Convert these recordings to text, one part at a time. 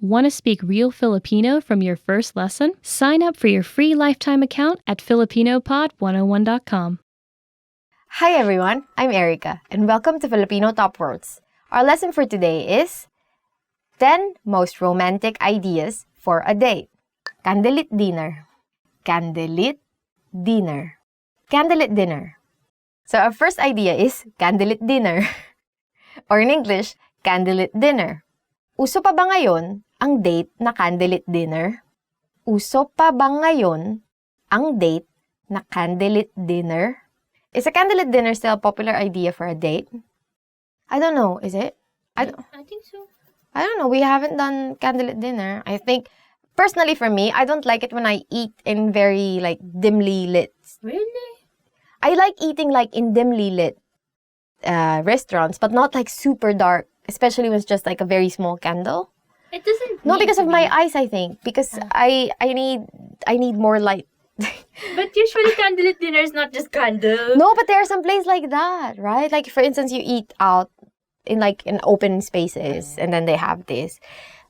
Want to speak real Filipino from your first lesson? Sign up for your free lifetime account at filipinopod101.com. Hi everyone, I'm Erica, and welcome to Filipino Top Words. Our lesson for today is 10 most romantic ideas for a date. Candlelit dinner. Candlelit dinner. Candlelit dinner. So our first idea is candlelit dinner. Or in English, candlelit dinner. Uso pa ba ngayon ang date na candlelit dinner? Uso pa ba ngayon ang date na candlelit dinner? Is a candlelit dinner still a popular idea for a date? I don't know, is it? I think so. I don't know, we haven't done candlelit dinner. I think, personally for me, I don't like it when I eat in very, dimly lit. Really? I like eating, in dimly lit restaurants, but not, super dark, especially when it's just, a very small candle. It doesn't. No, need because to of my be. eyes, I think. Because I need more light. But usually candlelit dinner is not just candle. No, but there are some places like that, right? Like, for instance, you eat out in open spaces, and then they have this.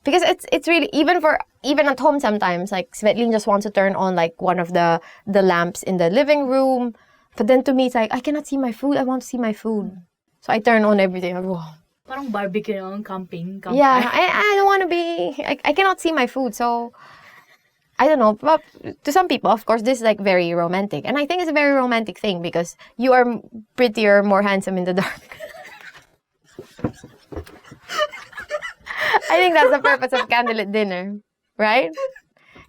Because it's really, even at home sometimes, Svetlin just wants to turn on, one of the lamps in the living room. But then to me, it's I cannot see my food. I want to see my food. So I turn on everything. Parang barbecue on camping. Yeah, I don't want to be, I cannot see my food, so I don't know. But to some people, of course, this is very romantic. And I think it's a very romantic thing because you are prettier, more handsome in the dark. I think that's the purpose of candlelit dinner, right?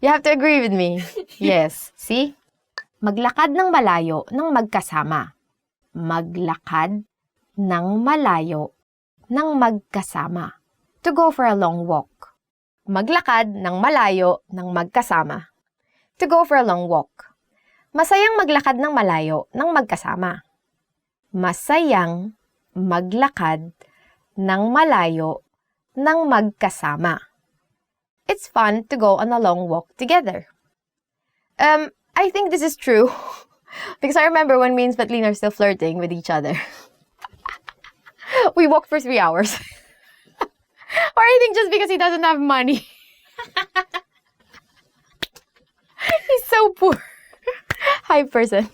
You have to agree with me. Yes. See? Maglakad ng malayo ng magkasama. Maglakad ng malayo ng magkasama. To go for a long walk. Maglakad ng malayo ng magkasama. To go for a long walk. Masayang maglakad ng malayo ng magkasama. Masayang maglakad ng malayo ng magkasama. It's fun to go on a long walk together. I think this is true because I remember when me and Svetlin are still flirting with each other. We walked for 3 hours. Or I think just because he doesn't have money. He's so poor. Hi, person.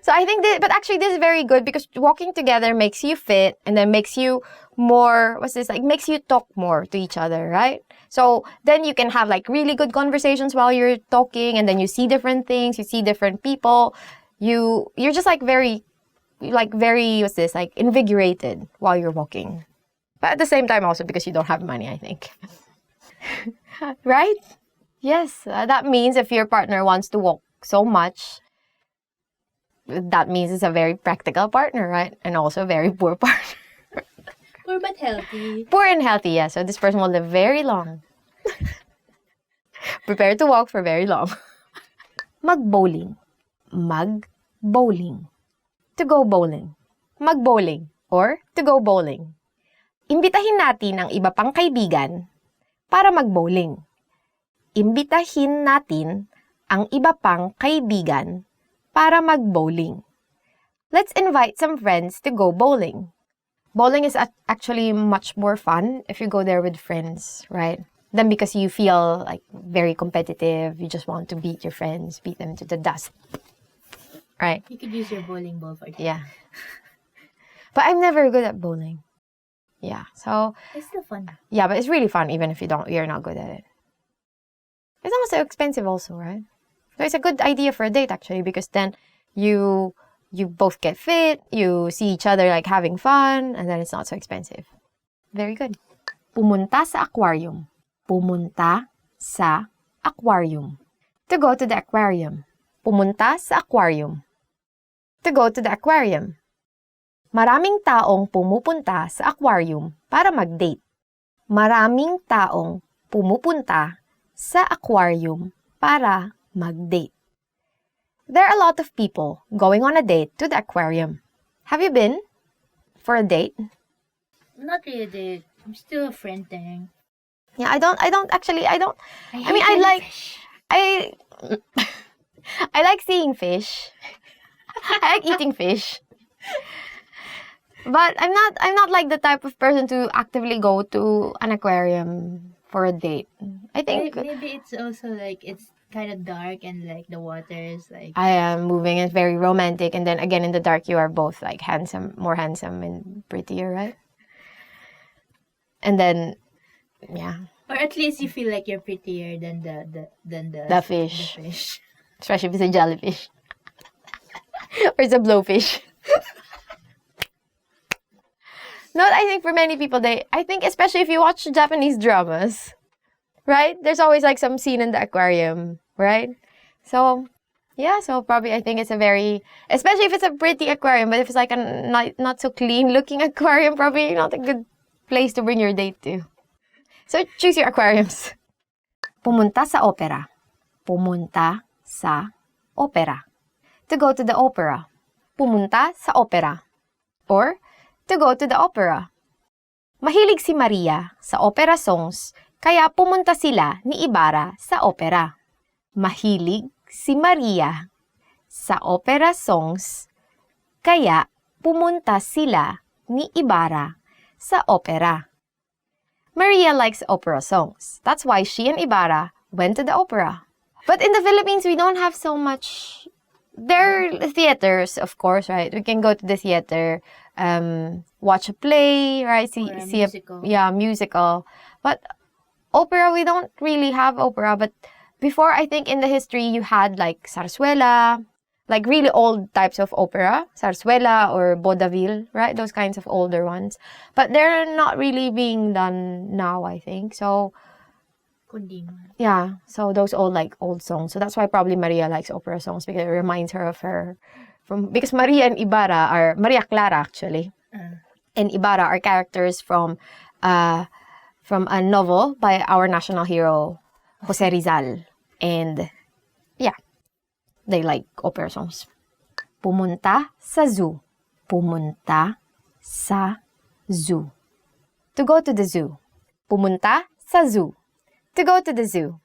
So I think but actually this is very good because walking together makes you fit and then makes you more, makes you talk more to each other, right? So then you can have really good conversations while you're talking, and then you see different things, you see different people. You're just very, invigorated while you're walking. But at the same time also because you don't have money, I think. Right? Yes, that means if your partner wants to walk so much, that means it's a very practical partner, right? And also a very poor partner. Poor but healthy. Poor and healthy, yeah. So this person will live very long. Prepare to walk for very long. Mag-bowling. Mag-bowling. To go bowling. Mag-bowling or to go bowling. Imbitahin natin ang iba pang kaibigan para mag-bowling. Imbitahin natin ang iba pang kaibigan para mag-bowling. Let's invite some friends to go bowling. Bowling is actually much more fun if you go there with friends, right? Then because you feel very competitive, you just want to beat your friends, beat them to the dust. Right? You could use your bowling ball for that. Yeah. But I'm never good at bowling. Yeah, so It's still fun. yeah, but it's really fun even if you're not good at it. It's not so expensive also, right? So it's a good idea for a date actually because then you both get fit, you see each other having fun, and then it's not so expensive. Very good. Pumunta sa aquarium. Pumunta sa aquarium. To go to the aquarium. Pumunta sa aquarium. To go to the aquarium. Maraming taong pumupunta sa aquarium para mag-date. Maraming taong pumupunta sa aquarium para mag-date. There are a lot of people going on a date to the aquarium. Have you been for a date? Not really a date. I'm still a friend thing. Yeah, I like seeing fish. I like eating fish. But I'm not like the type of person to actively go to an aquarium for a date. I think Maybe it's also like it's kind of dark and like the water is like. I am moving. It's very romantic, and then again in the dark, you are both like more handsome and prettier, right? And then, yeah, Or at least you feel like you're prettier than the fish, The fish. especially if it's a jellyfish or it's a blowfish. No, I think for many people, I think especially if you watch Japanese dramas, right? There's always like some scene in the aquarium, right? So, yeah, so probably I think it's a very, especially if it's a pretty aquarium, but if it's like a not so clean looking aquarium, probably not a good place to bring your date to. So choose your aquariums. Pumunta sa opera. Pumunta sa opera. To go to the opera. Pumunta sa opera. Or, to go to the opera. Mahilig si Maria sa opera songs, kaya pumunta sila ni Ibarra sa opera. Mahilig si Maria sa opera songs, kaya pumunta sila ni Ibarra sa opera. Maria likes opera songs. That's why she and Ibarra went to the opera. But in the Philippines, we don't have so much. There are theaters, of course, right? We can go to the theater, watch a play, right? See musical. Musical. But opera, we don't really have opera. But before, I think in the history, you had like zarzuela, like really old types of opera, zarzuela or vaudeville, right? Those kinds of older ones. But they're not really being done now, I think. So, yeah, so those old songs. So that's why probably Maria likes opera songs, because it reminds her of her because Maria and Ibarra are Maria Clara actually, and Ibarra are characters from a novel by our national hero Jose Rizal, and yeah, they like opera songs. Pumunta sa zoo. Pumunta sa zoo. To go to the zoo. Pumunta sa zoo. To go to the zoo.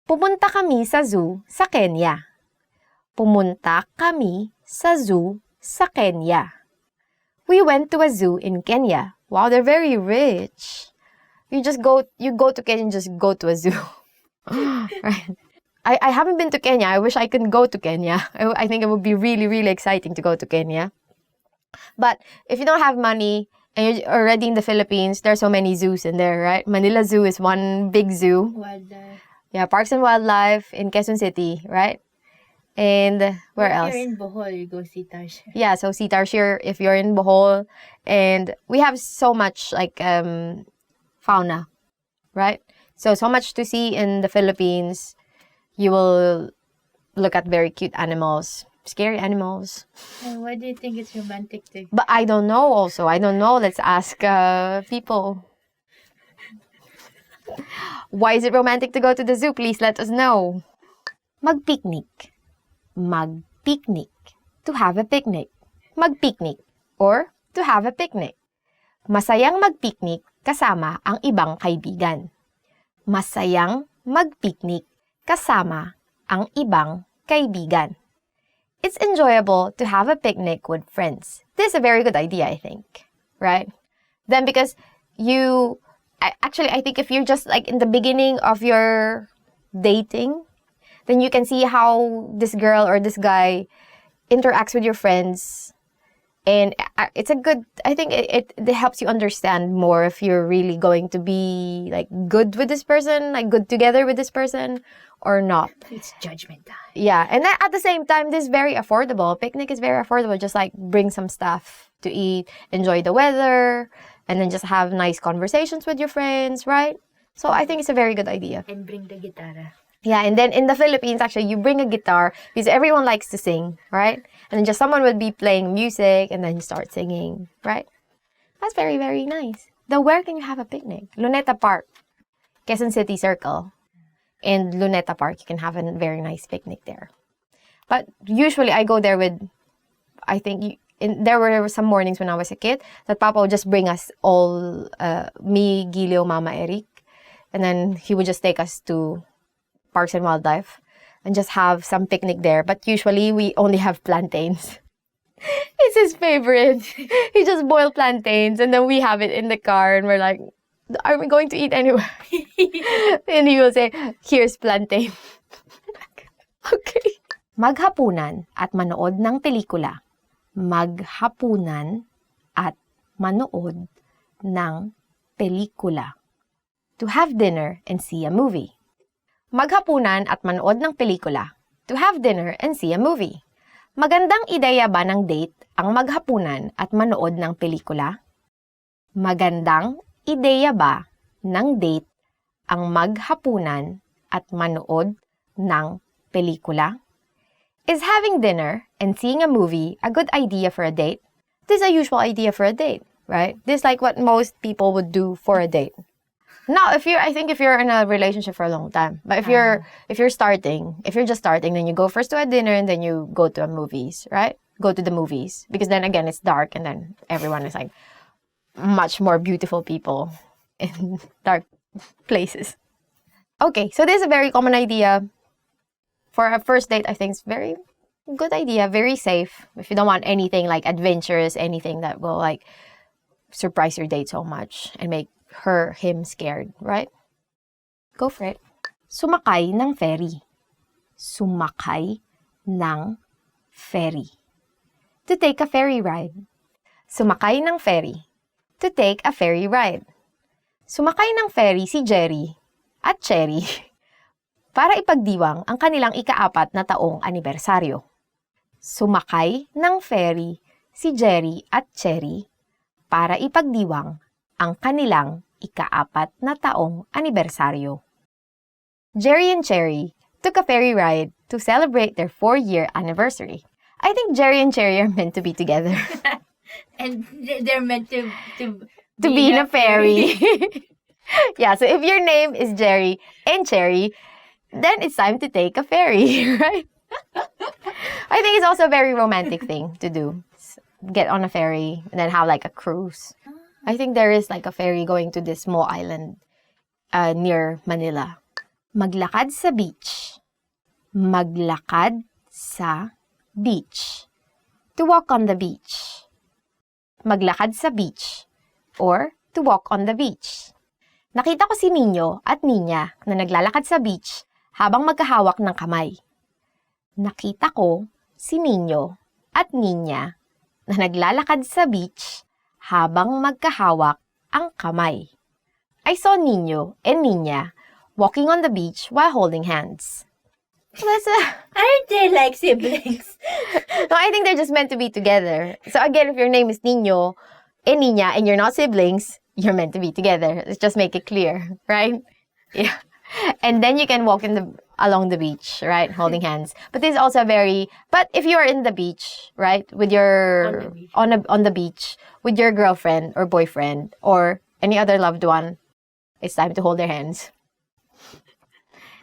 Pumunta kami sa zoo sa Kenya. Pumunta kami sa zoo sa Kenya. We went to a zoo in Kenya. Wow, they're very rich. You go to Kenya and just go to a zoo. Right. I haven't been to Kenya. I wish I could go to Kenya. I think it would be really, really exciting to go to Kenya. But if you don't have money, and you're already in the Philippines, there's so many zoos in there, right? Manila Zoo is one big zoo. Wildlife. Yeah, Parks and Wildlife in Quezon City, right? And where else? If you're in Bohol, you go see Tarsier. Yeah, so see Tarsier if you're in Bohol. And we have so much like fauna, right? So much to see in the Philippines. You will look at very cute animals. Scary animals. And why do you think it's romantic to? But I don't know also. I don't know. Let's ask people. Why is it romantic to go to the zoo? Please let us know. Mag-picnic. Mag-picnic. To have a picnic. Mag-picnic. Or to have a picnic. Masayang mag-picnic kasama ang ibang kaibigan. Masayang mag-picnic kasama ang ibang kaibigan. It's enjoyable to have a picnic with friends. This is a very good idea, I think. Right? Then because I think if you're just like in the beginning of your dating, then you can see how this girl or this guy interacts with your friends. And it's a good, I think it helps you understand more if you're really going to be like good with this person, like good together with this person or not. It's judgment time. Yeah, and then at the same time, this is very affordable. Picnic is very affordable. Just like bring some stuff to eat, enjoy the weather, and then just have nice conversations with your friends, right? So I think it's a very good idea. And bring the guitar. Yeah, and then in the Philippines, actually, you bring a guitar because everyone likes to sing, right? And then just someone would be playing music and then you start singing, right? That's very, very nice. Then where can you have a picnic? Luneta Park, Quezon City Circle. In Luneta Park, you can have a very nice picnic there. But usually I go there with, I think, there were some mornings when I was a kid that Papa would just bring us all, me, Gilio, Mama, Eric. And then he would just take us to Parks and Wildlife and just have some picnic there. But usually we only have plantains. It's his favorite. He just boiled plantains and then we have it in the car and we're like are we going to eat anywhere? And he will say, here's plantain. Okay. Maghapunan at manood ng pelikula. Maghapunan at manood ng pelikula. To have dinner and see a movie. Maghapunan at manood ng pelikula. To have dinner and see a movie. Magandang ideya ba ng date ang maghapunan at manood ng pelikula? Magandang ideya ba ng date ang maghapunan at manood ng pelikula? Is having dinner and seeing a movie a good idea for a date? This is a usual idea for a date, right? This is like what most people would do for a date. Now, I think if you're in a relationship for a long time, but if you're just starting, then you go first to a dinner and then you go to a movies, right? Go to the movies because then again it's dark and then everyone is like much more beautiful people in dark places. Okay, so this is a very common idea for a first date. I think it's very good idea, very safe. If you don't want anything like adventurous, anything that will like surprise your date so much and make him scared, right? Go for it. Sumakay ng ferry. Sumakay ng ferry. To take a ferry ride. Sumakay ng ferry. To take a ferry ride. Sumakay ng ferry si Jerry at Cherry para ipagdiwang ang kanilang ika-4 na taong anibersaryo. Sumakay ng ferry si Jerry at Cherry para ipagdiwang ang kanilang ika-4 na taong anibersaryo. Jerry and Cherry took a ferry ride to celebrate their 4-year anniversary. I think Jerry and Cherry are meant to be together. And they're meant to be in a ferry. Yeah, so if your name is Jerry and Cherry, then it's time to take a ferry, right? I think it's also a very romantic thing to do. Get on a ferry and then have like a cruise. I think there is like a ferry going to this small island near Manila. Maglakad sa beach. Maglakad sa beach. To walk on the beach. Maglakad sa beach. Or to walk on the beach. Nakita ko si Nino at Ninya na naglalakad sa beach habang magkahawak ng kamay. Nakita ko si Nino at Ninya na naglalakad sa beach habang magkahawak ang kamay. I saw Nino and Ninya walking on the beach while holding hands. Aren't they like siblings? No, I think they're just meant to be together. So again, if your name is Nino and Ninya and you're not siblings, you're meant to be together. Let's just make it clear, right? Yeah. And then you can walk along the beach, right? Holding hands. But this is also but if you are in the beach, right? With your, on the beach, with your girlfriend or boyfriend or any other loved one, it's time to hold their hands.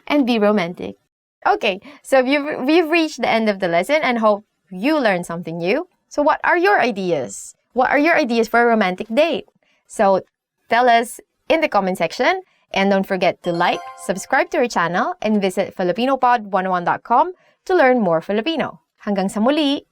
And be romantic. Okay, so we've reached the end of the lesson and hope you learned something new. So what are your ideas? What are your ideas for a romantic date? So tell us in the comment section. And don't forget to like, subscribe to our channel, and visit FilipinoPod101.com to learn more Filipino. Hanggang sa muli!